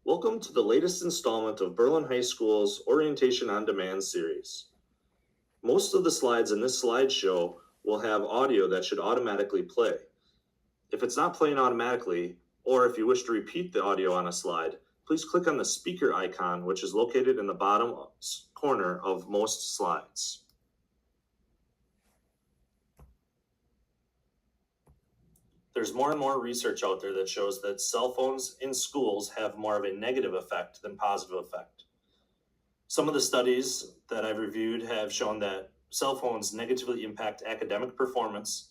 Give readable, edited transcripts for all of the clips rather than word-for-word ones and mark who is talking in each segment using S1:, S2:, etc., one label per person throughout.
S1: Welcome to the latest installment of Berlin High School's Orientation on Demand series. Most of the slides in this slideshow will have audio that should automatically play. If it's not playing automatically, or if you wish to repeat the audio on a slide, please click on the speaker icon, which is located in the bottom corner of most slides. There's more and more research out there that shows that cell phones in schools have more of a negative effect than positive effect. Some of the studies that I've reviewed have shown that cell phones negatively impact academic performance,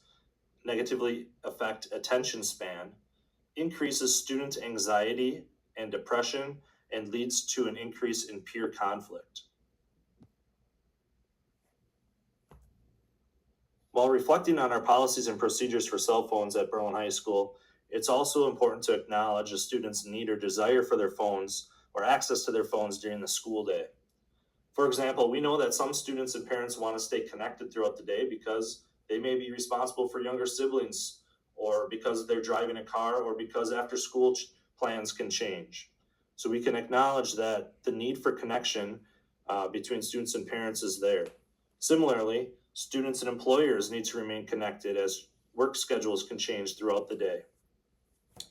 S1: negatively affect attention span, increases student anxiety and depression, and leads to an increase in peer conflict. While reflecting on our policies and procedures for cell phones at Berlin High School, it's also important to acknowledge a student's need or desire for their phones or access to their phones during the school day. For example, we know that some students and parents want to stay connected throughout the day because they may be responsible for younger siblings, or because they're driving a car, or because after school plans can change. So we can acknowledge that the need for connection between students and parents is there. Similarly, students and employers need to remain connected as work schedules can change throughout the day.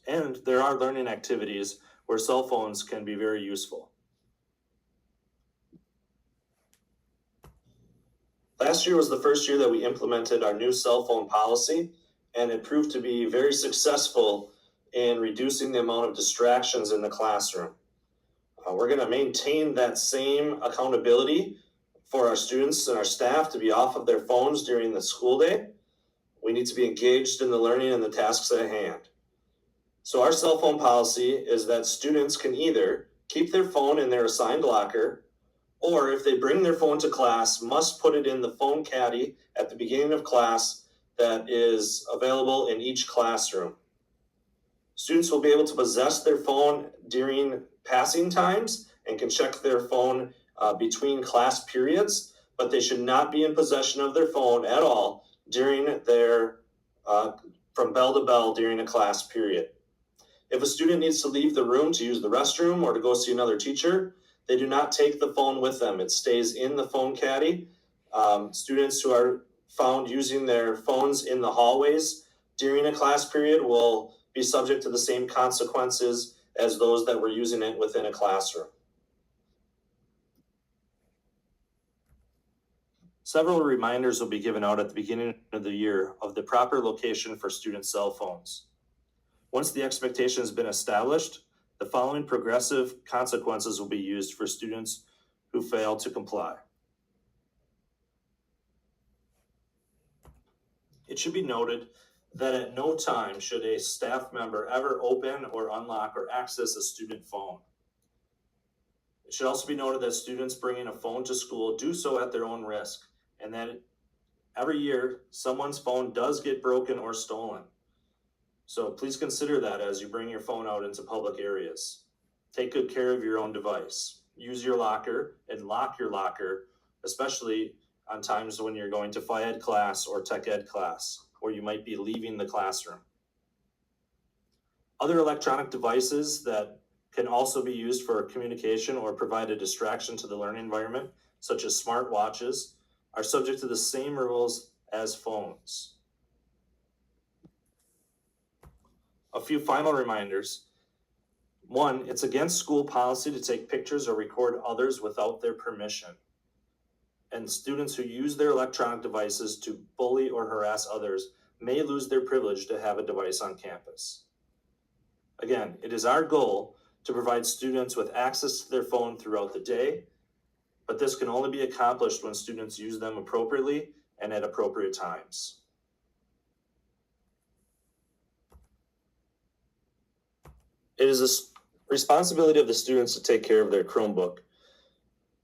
S1: And there are learning activities where cell phones can be very useful. Last year was the first year that we implemented our new cell phone policy, and it proved to be very successful in reducing the amount of distractions in the classroom. We're going to maintain that same accountability for our students and our staff to be off of their phones during the school day. We need to be engaged in the learning and the tasks at hand. So our cell phone policy is that students can either keep their phone in their assigned locker, or if they bring their phone to class, must put it in the phone caddy at the beginning of class that is available in each classroom. Students will be able to possess their phone during passing times and can check their phone between class periods, but they should not be in possession of their phone at all during their from bell to bell during a class period. If a student needs to leave the room to use the restroom or to go see another teacher, they do not take the phone with them. It stays in the phone caddy. Students who are found using their phones in the hallways during a class period will be subject to the same consequences as those that were using it within a classroom. Several reminders will be given out at the beginning of the year of the proper location for student cell phones. Once the expectation has been established, the following progressive consequences will be used for students who fail to comply. It should be noted that at no time should a staff member ever open or unlock or access a student phone. It should also be noted that students bringing a phone to school do so at their own risk, and that every year someone's phone does get broken or stolen. So please consider that as you bring your phone out into public areas. Take good care of your own device. Use your locker and lock your locker, especially on times when you're going to Phy Ed class or Tech Ed class, or you might be leaving the classroom. Other electronic devices that can also be used for communication or provide a distraction to the learning environment, such as smart watches, are subject to the same rules as phones. A few final reminders. One, it's against school policy to take pictures or record others without their permission. And students who use their electronic devices to bully or harass others may lose their privilege to have a device on campus. Again, it is our goal to provide students with access to their phone throughout the day, but this can only be accomplished when students use them appropriately and at appropriate times. It is a responsibility of the students to take care of their Chromebook.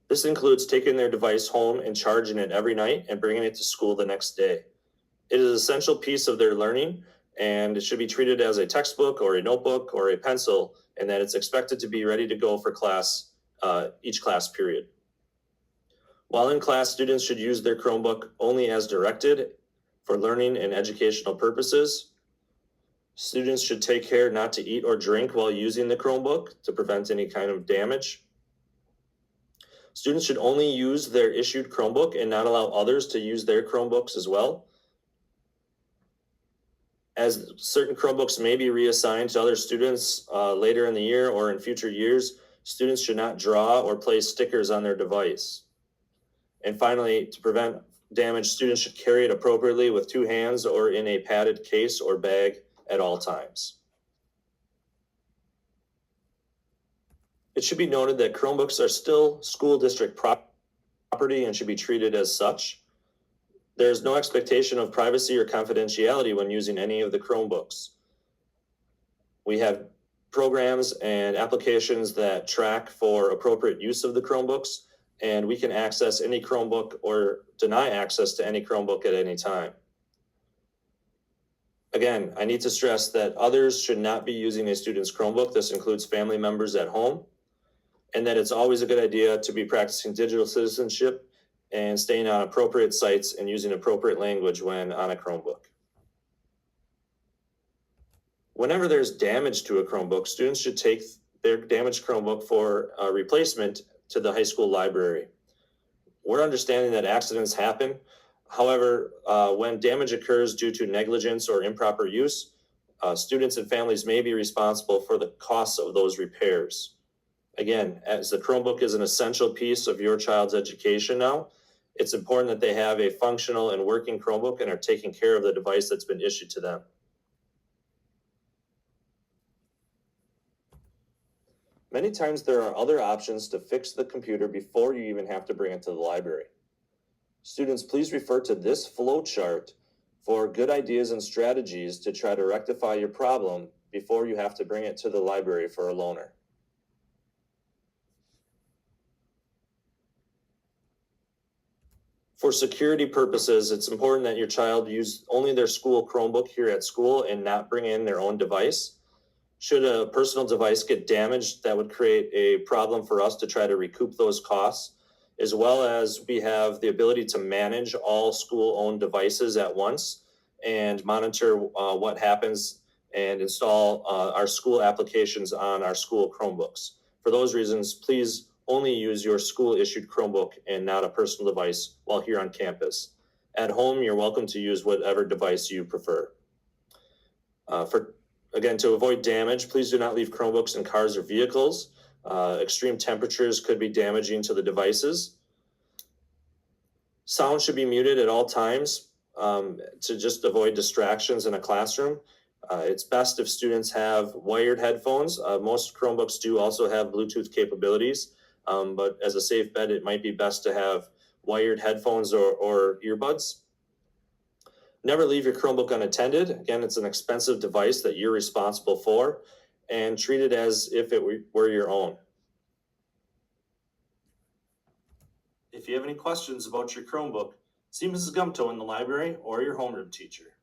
S1: This includes taking their device home and charging it every night and bringing it to school the next day. It is an essential piece of their learning, and it should be treated as a textbook or a notebook or a pencil, and that it's expected to be ready to go for class, each class period. While in class, students should use their Chromebook only as directed for learning and educational purposes. Students should take care not to eat or drink while using the Chromebook to prevent any kind of damage. Students should only use their issued Chromebook and not allow others to use their Chromebooks as well. As certain Chromebooks may be reassigned to other students later in the year or in future years, students should not draw or place stickers on their device. And finally, to prevent damage, students should carry it appropriately with 2 hands or in a padded case or bag at all times. It should be noted that Chromebooks are still school district property and should be treated as such. There's no expectation of privacy or confidentiality when using any of the Chromebooks. We have programs and applications that track for appropriate use of the Chromebooks, and we can access any Chromebook or deny access to any Chromebook at any time. Again, I need to stress that others should not be using a student's Chromebook. This includes family members at home, and that it's always a good idea to be practicing digital citizenship and staying on appropriate sites and using appropriate language when on a Chromebook. Whenever there's damage to a Chromebook, students should take their damaged Chromebook for a replacement to the high school library. We're understanding that accidents happen. However, when damage occurs due to negligence or improper use, students and families may be responsible for the costs of those repairs. Again, as the Chromebook is an essential piece of your child's education now, it's important that they have a functional and working Chromebook and are taking care of the device that's been issued to them. Many times there are other options to fix the computer before you even have to bring it to the library. Students, please refer to this flow chart for good ideas and strategies to try to rectify your problem before you have to bring it to the library for a loaner. For security purposes, it's important that your child use only their school Chromebook here at school and not bring in their own device. Should a personal device get damaged, that would create a problem for us to try to recoup those costs, as well as we have the ability to manage all school-owned devices at once and monitor what happens and install our school applications on our school Chromebooks. For those reasons, please only use your school-issued Chromebook and not a personal device while here on campus. At home, you're welcome to use whatever device you prefer. Again, to avoid damage, please do not leave Chromebooks in cars or vehicles. Extreme temperatures could be damaging to the devices. Sound should be muted at all times to just avoid distractions in a classroom. It's best if students have wired headphones. Most Chromebooks do also have Bluetooth capabilities, but as a safe bet, it might be best to have wired headphones or earbuds. Never leave your Chromebook unattended. Again, it's an expensive device that you're responsible for, and treat it as if it were your own. If you have any questions about your Chromebook, see Mrs. Gumto in the library or your homeroom teacher.